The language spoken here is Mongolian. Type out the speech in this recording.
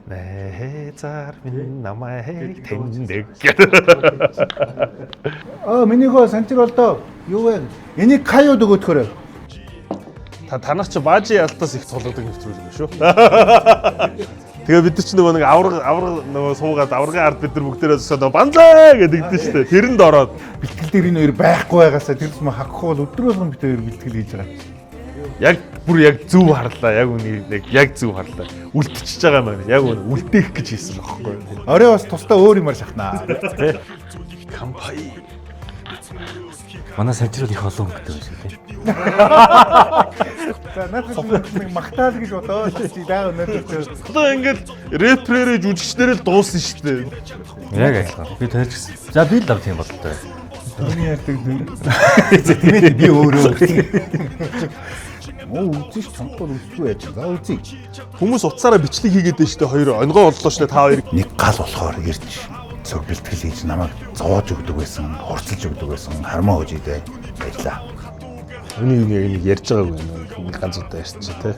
Найзаар минь намайг тэндэг. Минийхөө санчир болдоо. Юу вэ? Энийг каюуд өгөөдөхөр. Танаас чи баажи ялтаас их цолгодог нэвтрүүлэг юм шүү. Тэгээ бид нар ч нэг авраг нөгөө суугаад аврагын ард бид нар бүгдээрээ зөсөө банзаа гэдэг дээ шүү дээ. Тэрэнд ороод Бэлтгэл дээр энэ хоёр байхгүй байгаасаа тэр юм хагах бол өдрөөс бид хоёр бэлтгэл хийж байгаа. яг зөв харлаа. Яг үнийг яг зөв харлаа. Үлдчихэж байгаа маань. Яг үлдээх гэж хийсэн байхгүй юу? Орой бас тусдаа өөр юмар шахнаа. Кампай. Манай санчрууд их олон өнгөтэй байна шүү дээ. За надад нэг магтаал гэж бодоод яа өнөөдөр Одоо ингээд рэперээ жүжигчдэрэл дуусна шүү дээ. Яг адилхан. Би тайлж гисэн. За би л лав тийм болтой. Миний ярьдаг тийм би өөрөө үзэж чампар үзгүй яаж за үзье. Хүмүүс утсаараа бичлэг хийгээд байна шүү дээ. Хоёр онгоо боллоо шүү дээ. Та хоёр Нэг гал болохоор ирж зөв бэлтгэл хийж намайг зоож өгдөг байсан, хурцлж өгдөг байсан, хармаа хөөж идэ байлаа. Өний ярьж байгаагүй нэг ганц удаа ярьчих тий.